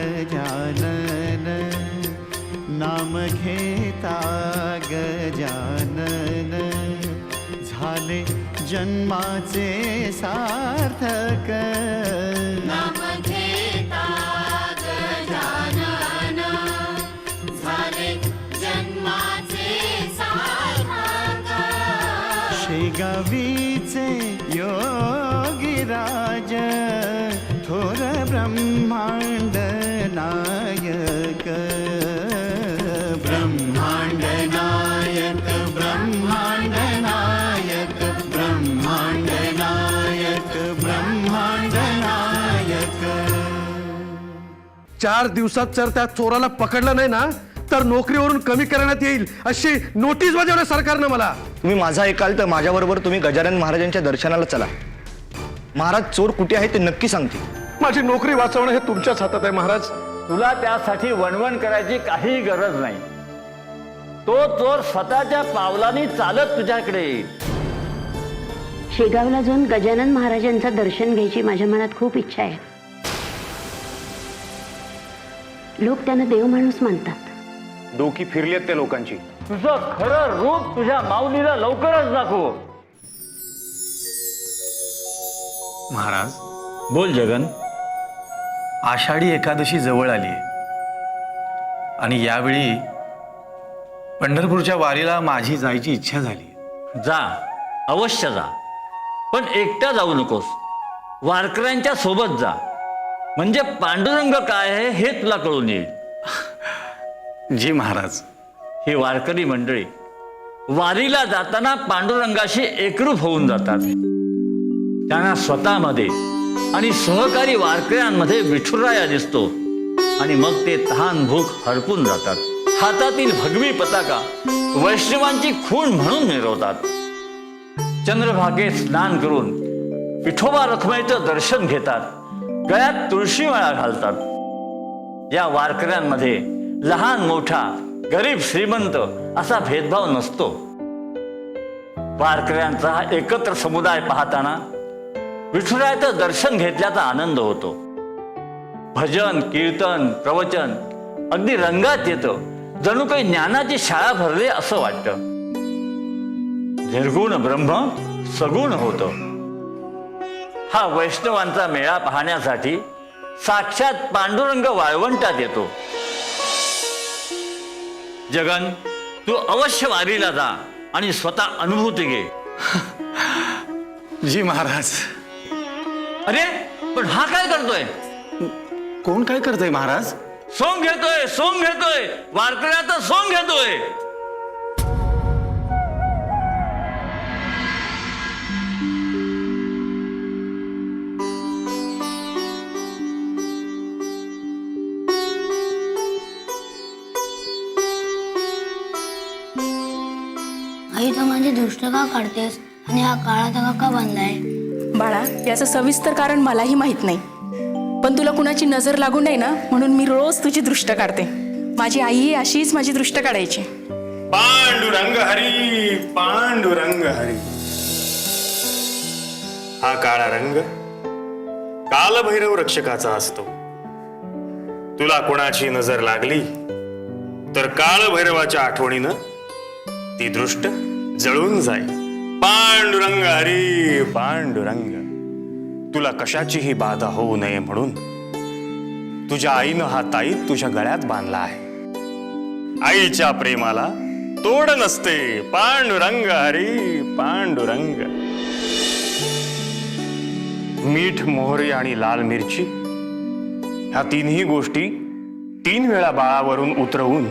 गजानन नाम घेता गजानन झाले जन्माचे सार्थक नाम घेता गजानन झाले जन्माचे सार्थक शेगावीचे योगीराज थोर ब्रह्मांड नायक ब्रह्मांड नायक ब्रह्मांड नायक ब्रह्मांड नायक ब्रह्मांड नायक 4 दिवसात जर त्या चोराला पकडलं नाही ना तर नोकरीवरून कमी करण्यात येईल अशी नोटीस बजावलं सरकारनं मला. तुम्ही माझा ऐकाल तर माझ्याबरोबर तुम्ही गजानन महाराजांच्या दर्शनाला चला. महाराज चोर कुठे आहे ते नक्की सांगतील. माझी नोकरी वाचवणं हे तुमच्याच हातात आहे महाराज. तुला त्यासाठी वणवण करायची काही गरज नाही. तो चोर स्वतःच्या पावलांनी चालत तुझ्याकडे येईल. शेगावला जाऊन गजानन महाराजांचं दर्शन घ्यायची माझ्या मनात खूप इच्छा आहे. लोक त्यांना देव माणूस मानतात. डोकी फिरली त्या लोकांची. तुझं खरं रूप तुझ्या माऊलीला लवकरच दाखव. महाराज, बोल जगन. आषाढी एकादशी जवळ आली आहे आणि यावेळी पंढरपूरच्या वारीला माझी जायची इच्छा झाली. जा, अवश्य जा, पण एकटा जाऊ नकोस. वारकऱ्यांच्या सोबत जा, म्हणजे पांडुरंग काय आहे हे तुला कळून येईल. जी महाराज. ही वारकरी मंडळी वारीला जाताना पांडुरंगाशी एकरूप होऊन जातात. त्यांना स्वतःमध्ये आणि सहकारी वारकऱ्यांमध्ये विठुराया दिसतो आणि मग ते तहान भूक हरपून जातात. हातातील भगवी पताका वैष्णवांची खूण म्हणून मिरवतात. चंद्रभागेत स्नान करून विठोबा रखुमाईचं दर्शन घेतात. गळ्यात तुळशीमाळा घालतात. या वारकऱ्यांमध्ये लहान मोठा, गरीब श्रीमंत असा भेदभाव नसतो. वारकऱ्यांचा हा एकत्र समुदाय पाहताना विठुरायाचं दर्शन घेतल्याचा आनंद होतो. भजन, कीर्तन, प्रवचन अगदी रंगात येतं. जणू काही ज्ञानाची शाळा भरली असं वाटतं. निर्गुण ब्रह्म सगुण होतं. हा वैष्णवांचा मेळा पाहण्यासाठी साक्षात पांडुरंग वाळवंटात येतो. जगन, तू अवश्य वारीला जा आणि स्वतः अनुभूती घे. जी महाराज. अरे पण हा काय करतोय? कोण काय करतंय महाराज? सोंग घेतोय, सोंग घेतोय, वारकऱ्याचा सोंग घेतोय. आई, तू माझी दृष्ट का काढतेस आणि हा काळा धागा का बांधलाय? बाळा, याचं सविस्तर कारण मलाही माहित नाही, पण तुला कुणाची नजर लागू नये ना म्हणून मी रोज तुझी दृष्ट काढते. माझी आई अशीच माझी दृष्ट काढायची. पांडुरंग हरी, पांडुरंग हरी. हा काळा रंग कालभैरव रक्षकाचा असतो. तुला कोणाची नजर लागली तर कालभैरवाच्या आठवणीनं ती दृष्ट जळून जाईल. पांडुरंग हरी, पांडुरंग. तुला कशाचीही बाधा होऊ नये म्हणून तुझ्या आईनं हा ताईत तुझ्या गळ्यात बांधला आहे. आईच्या प्रेमाला तोड नसते. पांडुरंग हरी, पांडुरंग. मीठ, मोहरी आणि लाल मिरची ह्या तीनही गोष्टी 3 वेळा बाळावरून उतरवून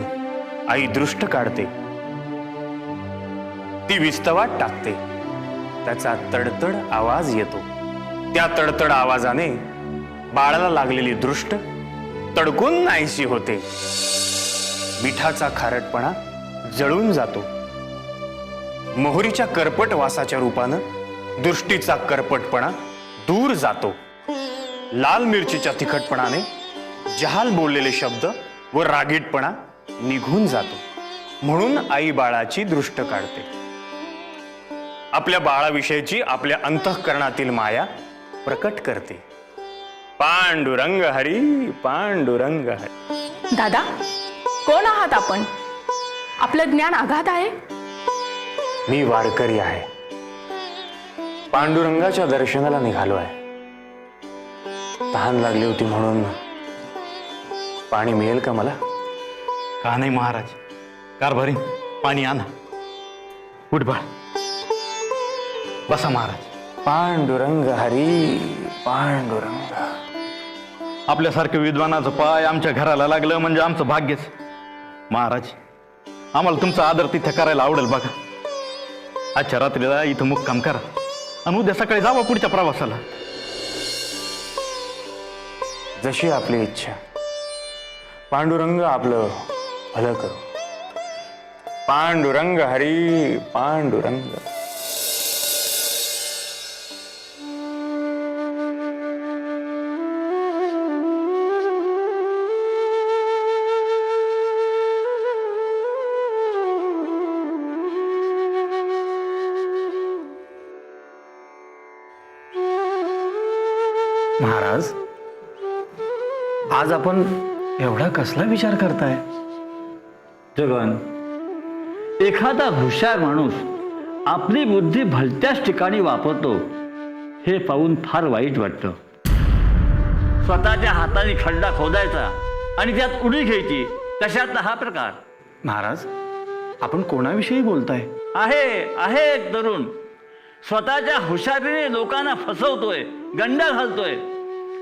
आई दृष्ट काढते. ती विस्तवात टाकते. त्याचा तडतड आवाज येतो. त्या तडतड आवाजाने बाळाला लागलेली दृष्ट तडकून नाहीशी होते. मिठाचा खारटपणा जळून जातो. मोहरीच्या करपट वासाच्या रूपानं दृष्टीचा करपटपणा दूर जातो. लाल मिरचीच्या तिखटपणाने जहाल बोललेले शब्द व रागीटपणा निघून जातो. म्हणून आई बाळाची दृष्ट काढते. आपल्या बाळाविषयीची आपल्या अंतःकरणातील माया प्रकट करते. पांडुरंग हरी पांडुरंग हरी. दादा, कोण आहात आपण? आपलं ज्ञान अगाध आहे. मी वारकरी आहे. पांडुरंगाच्या दर्शनाला निघालो आहे. तहान लागली होती म्हणून पाणी मिळेल का मला? का नाही महाराज, कारभारी पाणी आणा. उठ बाळ, बसा महाराज. पांडुरंग हरी पांडुरंग. आपल्यासारख्या विद्वानाचं पाय आमच्या घराला लागलं म्हणजे आमचं भाग्यच. महाराज, आम्हाला तुमचा आदर तिथे करायला आवडेल बघा. आजच्या रात्रीला इथं मुक्काम करा आणि उद्या सकाळी जावा पुढच्या प्रवासाला. जशी आपली इच्छा. पांडुरंग आपलं भलं करू. पांडुरंग हरी पांडुरंग. महाराज, आज आपण एवढा कसला विचार करताय? जगन, एखादा हुशार माणूस आपली बुद्धी भलत्याच ठिकाणी वापरतो हे पाहून फार वाईट वाटतं. स्वतःच्या हाताने खड्डा खोदायचा आणि त्यात उडी घ्यायची, तशातला हा प्रकार. महाराज, आपण कोणाविषयी बोलताय? आहे एक तरुण स्वतःच्या हुशारीने लोकांना फसवतोय, गंडा घालतोय,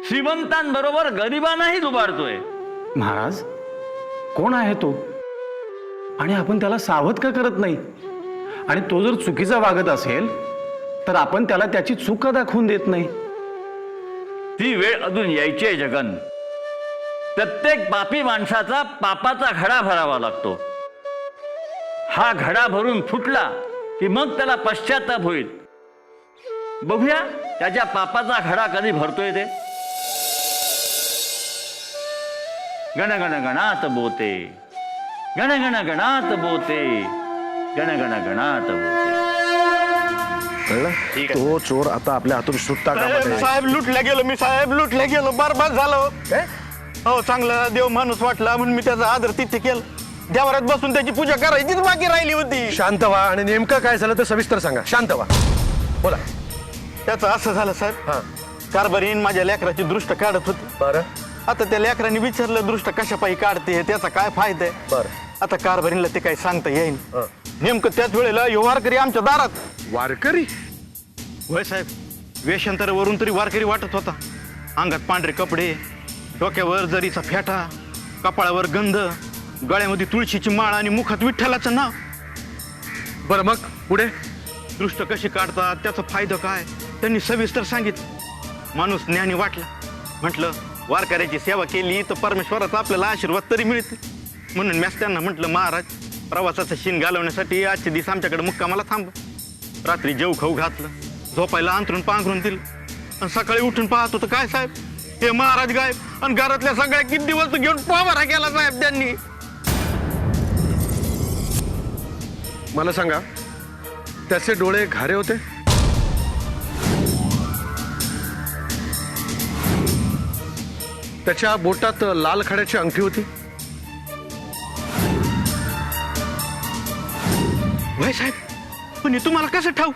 श्रीमंतांबरोबर गरिबांनाही लुबाडतोय. महाराज, कोण आहे तो? आणि आपण त्याला सावध का करत नाही? आणि तो जर चुकीचा वागत असेल तर आपण त्याला त्याची चूक का दाखवून देत नाही? ती वेळ अजून यायची आहे जगन. प्रत्येक पापी माणसाचा पापाचा घडा भरावा लागतो. हा घडा भरून फुटला की मग त्याला पश्चाताप होईल. बघूया त्याच्या पापाचा घडा कधी भरतोय ते. गण गण गणात बोते, गण गण गणात बोते, गण गण गणात बोते. कळलं? तो चोर आता आपल्या हातून सुटता कामा नये. साहेब लुटल्या गेलो मी, साहेब लुटल्या गेलो, बरबाद झालो. हो, चांगला देव माणूस वाटला म्हणून मी त्याचा आदर तिथे केलं. देवारात बसून त्याची पूजा करायचीच बाकी राहिली होती. शांत व्हा आणि नेमकं काय झालं ते सविस्तर सांगा. शांत व्हा, बोला. त्याचं असं झालं साहेब, हा, कारभारीने माझ्या लेकराची दृष्ट काढत होती. बरं आता त्या लेकरांनी विचारलं दृष्ट कशापायी काढते, त्याचा काय फायदा आहे. बरं. आता कारभारीला ते काही सांगता येईल. हं. नेमकं त्याच वेळेला यो वारकरी आमच्या दारात. वारकरी? होय साहेब, वेषांतरावरून तरी वारकरी वाटत होता. अंगात पांढरे कपडे, डोक्यावर जरीचा फेटा, कपाळावर गंध, गळ्यामध्ये तुळशीची माळ आणि मुखात विठ्ठलाचं नाव. बरं, मग पुढे? दृष्ट कशी काढतात, त्याचा फायदा काय, त्यांनी सविस्तर सांगितलं. माणूस ज्ञानी वाटला. म्हटलं वारकऱ्याची सेवा केली तर परमेश्वराचा आपल्याला आशीर्वाद तरी मिळते. म्हणून मी त्यांना म्हटलं, महाराज, प्रवासाचं शीन घालवण्यासाठी आजचे दिवस आमच्याकडे मुक्कामाला थांब. रात्री जेव खाऊ घातलं, झोपायला अंथरून पांघरून दिलं आणि सकाळी उठून पाहतो तर काय साहेब, हे महाराज गायब आणि घरातल्या सगळ्या किती दिवस घेऊन पोवारा केला साहेब त्यांनी. मला सांगा, त्याचे डोळे घारे होते? त्याच्या बोटात लाल खड्याची अंगठी होती? भाई साहेब, पण हे तुम्हाला कसं ठाऊक?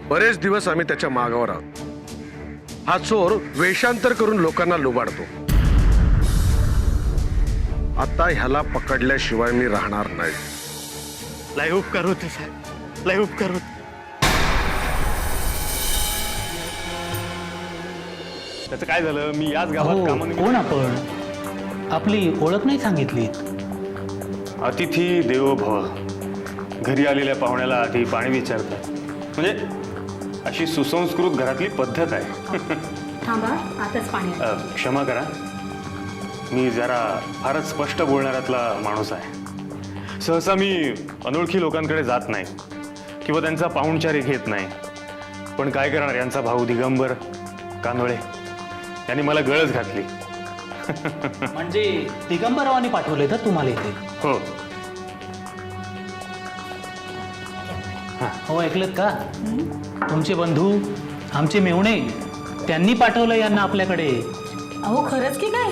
बरेच दिवस आम्ही त्याच्या मागावर आहोत. हा चोर वेषांतर करून लोकांना लुबाडतो. आता ह्याला पकडल्याशिवाय मी राहणार नाही. लय उपकार होते साहेब, लय उपकार होते. त्याचं काय झालं, मी याच गावात कामाने. कोण आपण? आपली ओळख नाही सांगितली. अतिथी देवो भव. घरी आलेल्या पाहुण्याला आधी पाणी विचारतात, म्हणजे अशी सुसंस्कृत घरातली पद्धत आहे. थांबा, आताच पाणी. क्षमा करा, मी जरा फारच स्पष्ट बोलणाऱ्यातला माणूस आहे. सहसा मी अनोळखी लोकांकडे जात नाही किंवा त्यांचा पाहुणचारी घेत नाही. पण काय करणार, यांचा भाऊ दिगंबर कानोळे यांनी मला गळच घातली. म्हणजे दिगंबररावांनी पाठवलंय तर तुम्हाला इथे? हो. हो, ऐकलत का? तुमचे बंधू, आमचे मेहुणे, त्यांनी पाठवलं यांना आपल्याकडे. अहो खरंच की काय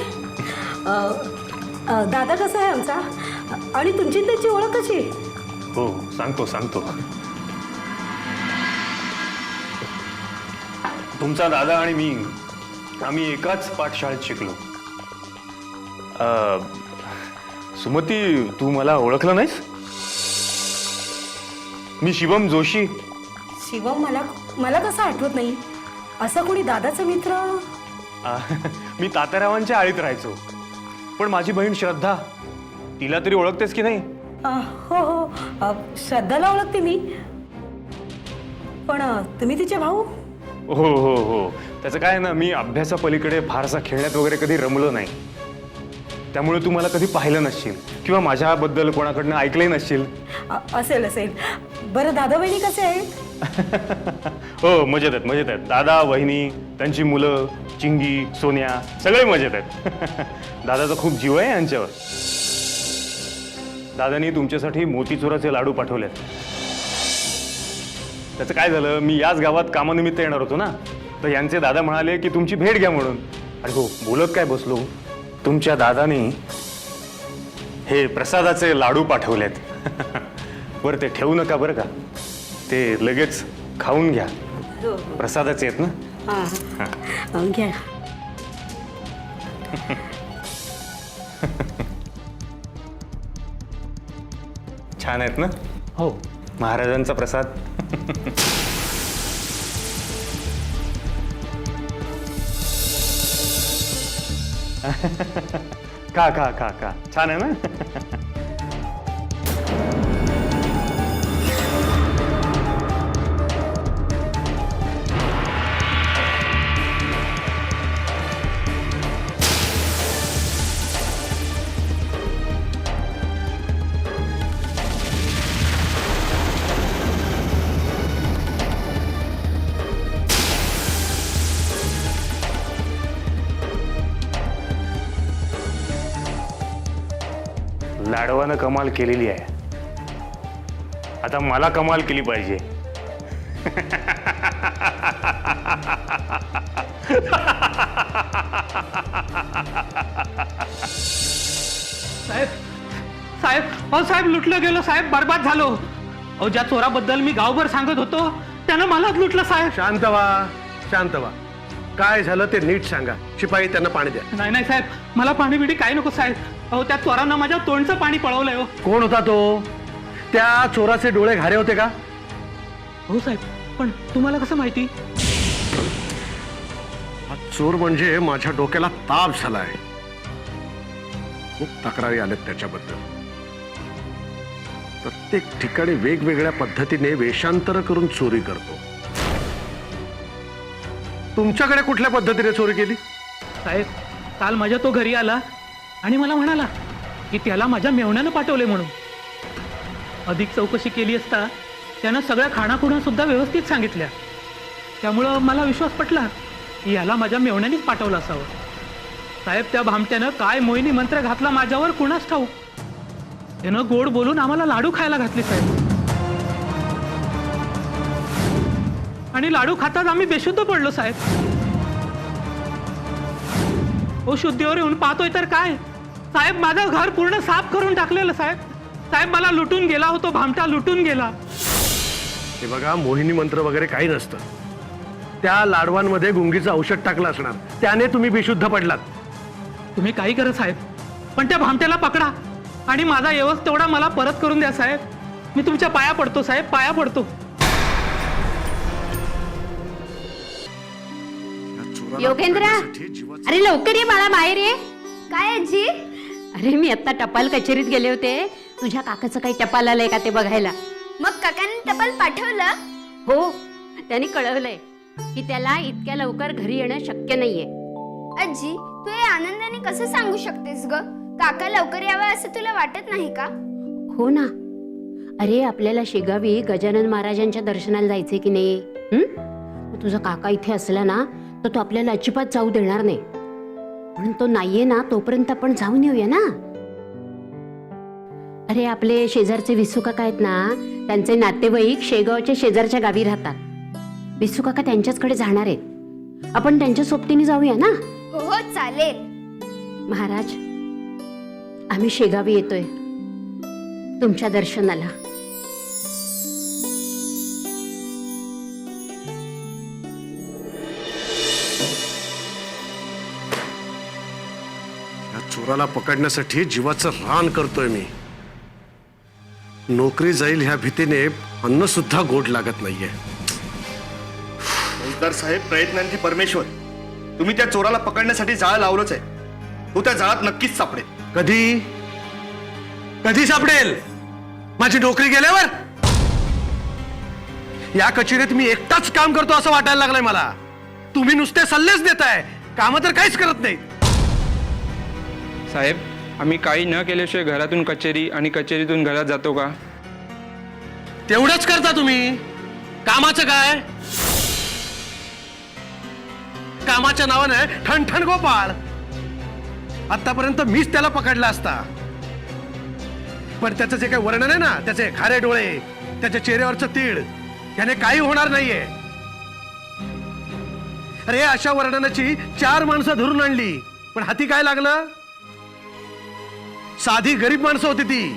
दादा कसा आहे आमचा आणि तुमची त्याची ओळख कशी? हो सांगतो तुमचा दादा आणि मी आम्ही एकाच पाठशाळेत शिकलो. सुमती, तू मला ओळखलं नाहीस? मी शिवम जोशी. शिवम मला कसं आठवत नाही. असा कोणी दादाचा मित्र? मी तात्यारावांच्या आळीत राहायचो. पण माझी बहीण श्रद्धा, तिला तरी ओळखतेस की नाही? हो श्रद्धाला ओळखते मी. पण तुम्ही तिचे भाऊ? हो त्याचं काय ना, मी अभ्यासापलीकडे फारसा खेळण्यात वगैरे कधी रमलो नाही. त्यामुळे तू मला कधी पाहिलं नसशील किंवा माझ्याबद्दल कोणाकडनं ऐकलंही नसशील. असेल. बरं दादा बहिणी कसे आहेत? हो मजेत आहेत. दादा वहिनी, त्यांची मुलं चिंगी, सोन्या सगळे मजेत आहेत. दादाचा खूप जीव आहे यांच्यावर. दादानी तुमच्यासाठी मोतीचुराचे लाडू पाठवलेत. त्याचं काय झालं, मी याच गावात कामानिमित्त येणार होतो ना, तर यांचे दादा म्हणाले की तुमची भेट घ्या म्हणून. अरे हो, बोलत काय बसलो, तुमच्या दादानी हे प्रसादाचे लाडू पाठवलेत. बरं ते ठेवू नका बरं का, ते लगेच खाऊन घ्या. प्रसादाचे आहेत ना. घ्या. छान आहेत ना? हो. महाराजांचा प्रसाद. का छान आहे ना? लाडवानं कमाल केलेली आहे, आता मला कमाल केली पाहिजे. साहेब लुटलं गेलो साहेब, बर्बाद झालो. अहो ज्या चोराबद्दल मी गावभर सांगत होतो त्यानं मलाच लुटलं साहेब. शांत व्हा. काय झालं ते नीट सांगा. शिपाई त्यांना पाणी द्या. नाही साहेब, मला पाणी बिडी काय नको साहेब. अहो त्या चोरांना माझ्या तोंडचं पाणी पळवलंय. हो कोण होता तो? त्या चोराचे डोळे घारे होते का? हो साहेब, पण तुम्हाला कसं माहिती? हा चोर म्हणजे माझ्या डोक्याला ताप झालाय. खूप तक्रारी आल्यात त्याच्याबद्दल. प्रत्येक ठिकाणी वेगवेगळ्या पद्धतीने वेषांतर करून चोरी करतो. तुमच्याकडे कुठल्या पद्धतीने चोरी केली? साहेब, काल माझ्या तो घरी आला आणि मला म्हणाला की त्याला माझ्या मेवण्यानं पाठवले म्हणून. अधिक चौकशी केली असता त्यानं सगळ्या खाणाखुणा सुद्धा व्यवस्थित सांगितल्या. त्यामुळं मला विश्वास पटला की याला माझ्या मेवण्यानेच पाठवलं असावं. साहेब, त्या भामट्यानं काय मोहिनी मंत्र घातला माझ्यावर कुणास ठाऊक. त्यानं गोड बोलून आम्हाला लाडू खायला घातले साहेब, आणि लाडू खाताच आम्ही बेशुद्ध पडलो साहेब. ओ शुद्धीवर येऊन पाहतोय तर काय साहेब, माझं घर पूर्ण साफ करून टाकलेलं साहेब. साहेब, मला लुटून गेला होतो भामटा, लुटून गेला. हे बघा, मोहिनी मंत्र वगैरे काही नसतं. त्या लाडवांमध्ये गुंगीचं औषध टाकलं असणार, त्याने तुम्ही बेशुद्ध पडलात. तुम्ही काही करा साहेब, पण त्या भामट्याला पकडा आणि माझा येवस तेवढा मला परत करून द्या साहेब. मी तुमच्या पाया पडतो साहेब, पाया पडतो. योगेंद्रा, अरे लवकर ये बाळा, बाहेर ये. काय आजी? अरे मी आता टपाल कचेरीत गेले होते, तुझ्या काकाचं काही टपाल आलंय का ते बघायला. मग काकांनी टपाल पाठवलं? हो, त्यांनी कळवलंय की त्याला इतक्या लवकर घरी येणं शक्य नाहीये. आजी, तू हे आनंदाने कसं सांगू शकतेस ग? काका लवकर यावा असं तुला वाटत नाही का? हो ना. अरे आपल्याला शेगावी गजानन महाराजांच्या दर्शनाला जायचे की नाही? तुझा काका इथे असला ना तर तो आपल्याला अजिबात जाऊ देणार नाही. म्हणून तो नाहीये ना तोपर्यंत आपण जाऊन येऊया ना. अरे आपले शेजारचे विसू काका आहेत ना, त्यांचे नातेवाईक शेगावच्या शेजारच्या गावी राहतात. विसू काका त्यांच्याचकडे जाणार आहेत. आपण त्यांच्या सोबतीने जाऊया ना. हो हो चालेल. महाराज, आम्ही शेगावी येतोय तुमच्या दर्शनाला. या चोराला पकडण्यासाठी जीवाचं रान करतोय मी. नोकरी जाईल ह्या भीतीने अन्न सुद्धा गोड लागत नाहीये. फौजदार साहेब, प्रयत्नांची परमेश्वर. तुम्ही त्या चोराला पकडण्यासाठी जाळ लावलंच आहे. तो त्या जाळात नक्कीच सापडेल. कधी कधी सापडेल? माझी नोकरी गेल्यावर? या कचेरीत मी एकटाच काम करतो असं वाटायला लागलंय मला. तुम्ही नुसते सल्लेच देताय, काम तर काहीच करत नाही. साहेब, आम्ही काही न केल्याशिवाय घरातून कचेरी आणि कचेरीतून घरात जातो का? तेवढंच करता तुम्ही. कामाचं काय? कामाच्या नावाने ठणठण गोपाळ. आतापर्यंत मीच त्याला पकडला असता, पण त्याचं जे काही वर्णन आहे ना, त्याचे खारे डोळे, त्याच्या चेहऱ्यावरचं तीळ, त्याने काही होणार नाहीये. अरे अशा वर्णनाची 4 माणसं धरून आणली, पण हाती काय लागलं? साधी गरीब माणसं होती ती.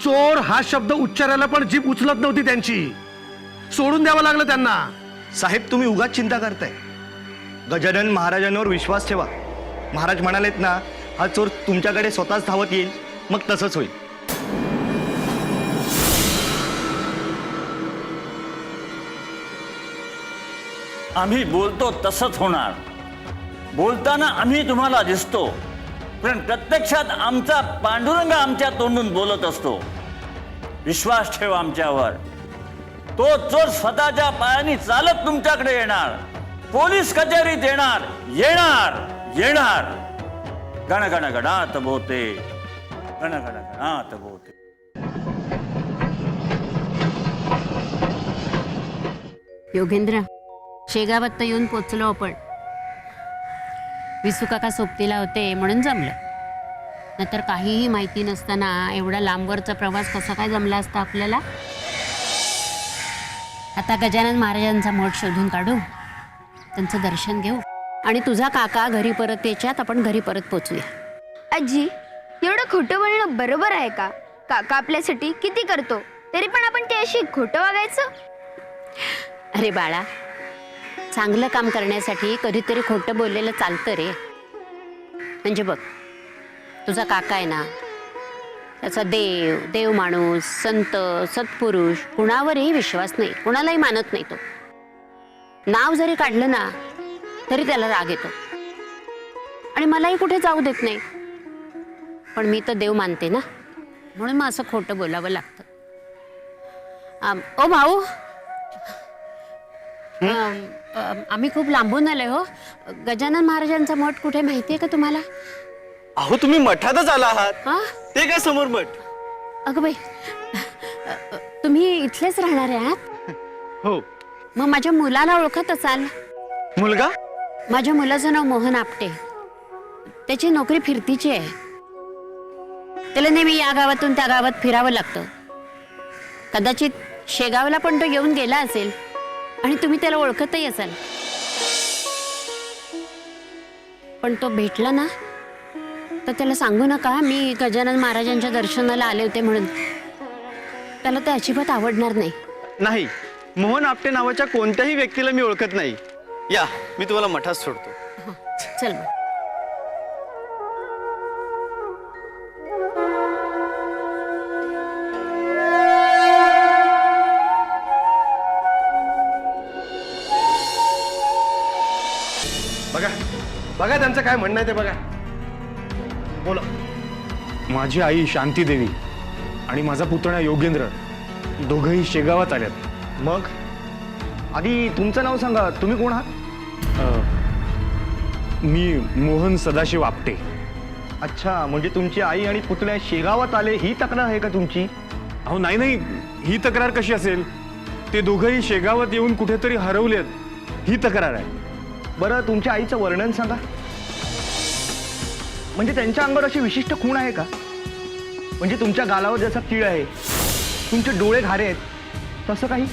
चोर हा शब्द उच्चारायला पण जीभ उचलत नव्हती त्यांची. सोडून द्यावं लागलं त्यांना. साहेब, तुम्ही उगाच चिंता करताय. गजानन महाराजांवर विश्वास ठेवा. महाराज म्हणालेत ना, हा चोर तुमच्याकडे स्वतःच धावत येईल, मग तसंच होईल. आम्ही बोलतो तसंच होणार. बोलताना आम्ही तुम्हाला दिसतो, पण प्रत्यक्षात आमचा पांडुरंग आमच्या तोंडून बोलत असतो. विश्वास ठेवा आमच्यावर. तो चोर स्वतःच्या पायाने चालत तुमच्याकडे येणार, पोलीस कचेरीत येणार, येणार येणार. गण गण गणात बोते, गण गण गणात बोते. योगेंद्र, शेगावात तर येऊन पोचलो आपण. विसू काका सोबतीला होते म्हणून जमलं, नाहीतर काहीही माहिती नसताना एवढा लांबवरचा प्रवास कसा काय जमला असता आपल्याला. आता गजानन महाराजांचा मठ शोधून काढू, त्यांचं दर्शन घेऊ, आणि तुझा काका घरी परत यायच्यात आपण घरी परत पोचूया. आजी, एवढं खोटं बोलणं बरोबर आहे का? काका आपल्यासाठी किती करतो, तरी पण आपण त्याशी खोटं वागायचं? अरे बाळा, चांगलं काम करण्यासाठी कधीतरी खोटं बोललेलं चालतं रे. म्हणजे बघ, तुझा काका आहे ना, त्याचा देव माणूस, संत, सत्पुरुष, कुणावरही विश्वास नाही, कुणालाही मानत नाही. तो नाव जरी काढलं ना तरी त्याला राग येतो, आणि मलाही कुठे जाऊ देत नाही. पण मी तर देव मानते ना, म्हणून मग असं खोटं बोलावं लागतं. ओ भाऊ, आम्ही खूप लांबून आलोय हो. गजानन महाराजांचा मठ कुठे माहितीये का तुम्हाला? अहो, तुम्ही मठातच आला आहात. हा, ते काय समोर मठ? अगं बाई, तुम्ही इथलेच राहणारे आहात? हो. मग माझ्या मुलाला ओळखत असाल. मुलगा? माझ्या मुलाचं नाव मोहन आपटे. त्याची नोकरी फिरतीची आहे. त्याला नेहमी या गावातून त्या गावात फिरावं लागतं. कदाचित शेगावला पण तो येऊन गेला असेल, आणि तुम्ही त्याला ओळखतही असाल. पण तो भेटला ना तर त्याला सांगू नका मी गजानन महाराजांच्या दर्शनाला आले होते म्हणून. त्याला ते अजिबात आवडणार नाही. नाही, मोहन आपटे नावाच्या कोणत्याही व्यक्तीला मी ओळखत नाही. या, मी तुम्हाला मठात सोडतो. चल मग. बघा बघा त्यांचं काय म्हणणं आहे ते बघा. बोला. माझी आई शांती देवी आणि माझा पुतण्या योगेंद्र दोघंही शेगावात आल्यात. मग आधी तुमचं नाव सांगा. तुम्ही कोण आहात? मी मोहन सदाशिव आपटे. अच्छा, म्हणजे तुमची आई आणि पुतण्या शेगावात आले ही तक्रार आहे का तुमची? अहो नाही नाही, ही तक्रार कशी असेल? ते दोघंही शेगावात येऊन कुठेतरी हरवलेत ही तक्रार आहे. बरं, तुमच्या आईचं वर्णन सांगा. म्हणजे त्यांच्या अंगावर अशी विशिष्ट खूण आहे का? म्हणजे तुमच्या गालावर जसा तीळ आहे, तुमचे डोळे घारे आहेत, तसं काही?